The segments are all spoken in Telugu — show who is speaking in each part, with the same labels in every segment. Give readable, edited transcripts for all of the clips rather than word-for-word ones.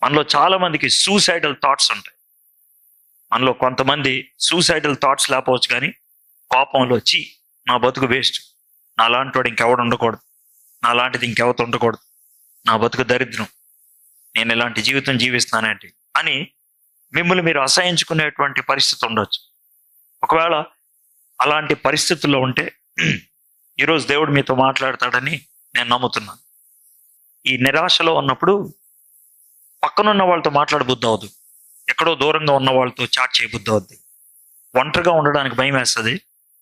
Speaker 1: మనలో చాలా మందికి సూసైడల్ థాట్స్ ఉంటాయి. మనలో కొంతమంది సూసైడల్ థాట్స్ లేకపోవచ్చు, కానీ కోపంలో వచ్చి నా బతుకు వేస్ట్, నాలాంటి వాడు ఇంకెవడు ఉండకూడదు, నాలాంటిది ఇంకెవత ఉండకూడదు, నా బతుకు దరిద్రం, నేను ఇలాంటి జీవితం జీవిస్తానంటే అని మిమ్మల్ని మీరు అసహించుకునేటువంటి పరిస్థితి ఉండొచ్చు. ఒకవేళ అలాంటి పరిస్థితుల్లో ఉంటే ఈరోజు దేవుడు మీతో మాట్లాడతాడని నేను నమ్ముతున్నాను. ఈ నిరాశలో ఉన్నప్పుడు పక్కనున్న వాళ్ళతో మాట్లాడబుద్ధి అవద్దు, ఎక్కడో దూరంగా ఉన్న వాళ్ళతో చాట్ చేయబుద్ధి అవుద్ది. ఒంటరిగా ఉండడానికి భయం వేస్తుంది,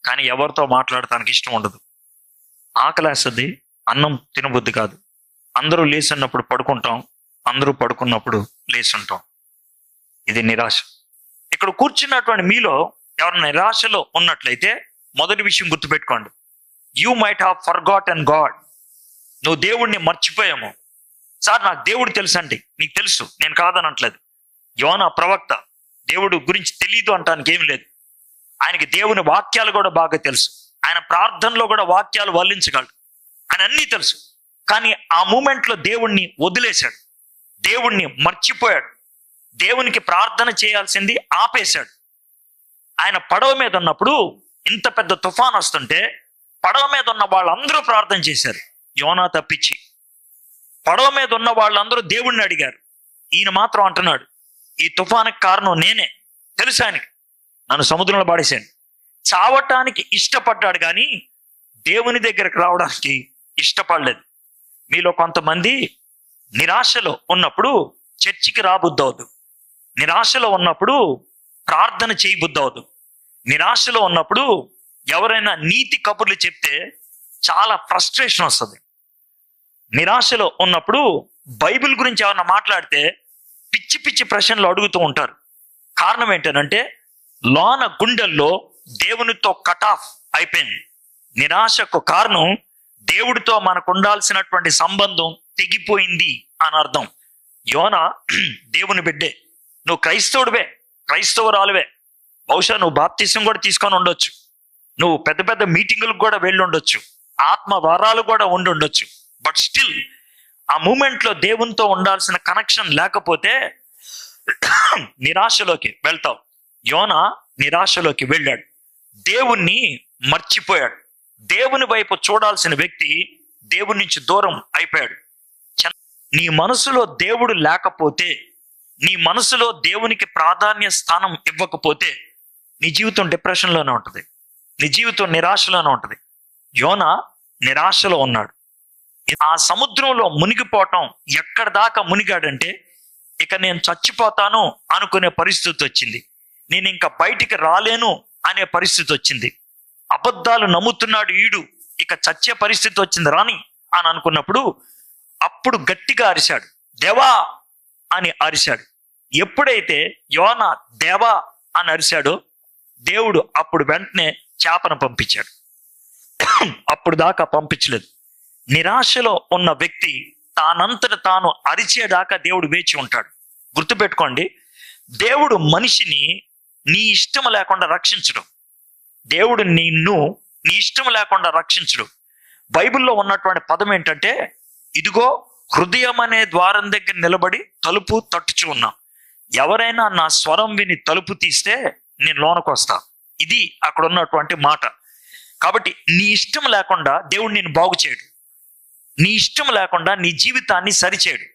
Speaker 1: కానీ ఎవరితో మాట్లాడటానికి ఇష్టం ఉండదు. ఆకలేస్తుంది, అన్నం తినబుద్ధి కాదు. అందరూ లేచున్నప్పుడు పడుకుంటాం, అందరూ పడుకున్నప్పుడు లేచుంటాం. ఇది నిరాశ. ఇక్కడ కూర్చున్నటువంటి మీలో ఎవరైనా నిరాశలో ఉన్నట్లయితే మొదటి విషయం గుర్తుపెట్టుకోండి, you might have forgotten God. నువ్వు దేవుడిని మర్చిపోయాము. సార్ నాకు దేవుడు తెలుసు అండి, నీకు తెలుసు, నేను కాదనట్లేదు. యోనా ప్రవక్త దేవుడు గురించి తెలియదు అంటానికి ఏమి లేదు. ఆయనకి దేవుని వాక్యాలు కూడా బాగా తెలుసు, ఆయన ప్రార్థనలో కూడా వాక్యాలు వల్లించగలడు, ఆయన అన్నీ తెలుసు. కానీ ఆ మూమెంట్లో దేవుణ్ణి వదిలేశాడు, దేవుణ్ణి మర్చిపోయాడు, దేవునికి ప్రార్థన చేయాల్సింది ఆపేశాడు. ఆయన పడవ మీద ఉన్నప్పుడు ఇంత పెద్ద తుఫాన్ వస్తుంటే పడవ మీద ఉన్న వాళ్ళందరూ ప్రార్థన చేశారు, యోనా తప్పించి. పడవ మీద ఉన్న వాళ్ళందరూ దేవుణ్ణి అడిగారు. ఈయన మాత్రం అంటున్నాడు, ఈ తుఫానికి కారణం నేనే, తెలుసు ఆయనకి, నన్ను సముద్రంలో పాడేశాను. చావటానికి ఇష్టపడ్డాడు కానీ దేవుని దగ్గరకు రావడానికి ఇష్టపడలేదు. మీలో కొంతమంది నిరాశలో ఉన్నప్పుడు చర్చికి రాబుద్ధి అవద్దు, నిరాశలో ఉన్నప్పుడు ప్రార్థన చేయబుద్ధి అవద్దు, నిరాశలో ఉన్నప్పుడు ఎవరైనా నీతి కబుర్లు చెప్తే చాలా ఫ్రస్ట్రేషన్ వస్తుంది. నిరాశలో ఉన్నప్పుడు బైబిల్ గురించి ఎవరైనా మాట్లాడితే పిచ్చి పిచ్చి ప్రశ్నలు అడుగుతూ ఉంటారు. కారణం ఏంటంటే లోన గుండెల్లో దేవునితో కట్ ఆఫ్ అయిపోయింది. నిరాశకు కారణం దేవుడితో మనకు ఉండాల్సినటువంటి సంబంధం తెగిపోయింది అని అర్థం. యోనా దేవుని బిడ్డే, నువ్వు క్రైస్తవుడివే, క్రైస్తవురాలువే, బహుశా నువ్వు బాప్తిసం కూడా తీసుకొని ఉండొచ్చు, నువ్వు పెద్ద పెద్ద మీటింగులకు కూడా వెళ్ళి ఉండొచ్చు, ఆత్మ వరాలు కూడా ఉండి ఉండొచ్చు. బట్ స్టిల్ ఆ మూమెంట్లో దేవునితో ఉండాల్సిన కనెక్షన్ లేకపోతే నిరాశలోకి వెళ్తావు. యోనా నిరాశలోకి వెళ్ళాడు, దేవుణ్ణి మర్చిపోయాడు. దేవుని వైపు చూడాల్సిన వ్యక్తి దేవుని నుంచి దూరం అయిపోయాడు. నీ మనసులో దేవుడు లేకపోతే, నీ మనసులో దేవునికి ప్రాధాన్య స్థానం ఇవ్వకపోతే నీ జీవితం డిప్రెషన్లోనే ఉంటుంది, నీ జీవితం నిరాశలోనే ఉంటుంది. యోనా నిరాశలో ఉన్నాడు. ఆ సముద్రంలో మునిగిపోవటం ఎక్కడి దాకా మునిగాడంటే ఇక నేను చచ్చిపోతాను అనుకునే పరిస్థితి వచ్చింది, నేను ఇంకా బయటికి రాలేను అనే పరిస్థితి వచ్చింది. అబద్ధాలు నమ్ముతున్నాడు ఈడు, ఇక చచ్చే పరిస్థితి వచ్చింది రాని అని అనుకున్నప్పుడు అప్పుడు గట్టిగా అరిశాడు, దేవా అని అరిశాడు. ఎప్పుడైతే యోనా దేవా అని అరిశాడో దేవుడు అప్పుడు వెంటనే చేపను పంపించాడు. అప్పుడు దాకా పంపించలేదు. నిరాశలో ఉన్న వ్యక్తి తానంతట తాను అరిచేదాకా దేవుడు వేచి ఉంటాడు. గుర్తుపెట్టుకోండి, దేవుడు మనిషిని నీ ఇష్టం లేకుండా రక్షించడు, దేవుడు నిన్ను నీ ఇష్టం లేకుండా రక్షించడు. బైబిల్లో ఉన్నటువంటి పదం ఏంటంటే, ఇదిగో హృదయం అనే ద్వారం దగ్గర నిలబడి తలుపు తట్టుచు ఉన్నా, ఎవరైనా నా స్వరం విని తలుపు తీస్తే నేను లోనకు వస్తా. ఇది అక్కడ ఉన్నటువంటి మాట. కాబట్టి నీ ఇష్టం లేకుండా దేవుడు నిన్ను బాగు చేయడు, నీ ఇష్టం లేకుండా నీ జీవితాన్ని సరిచేయడు.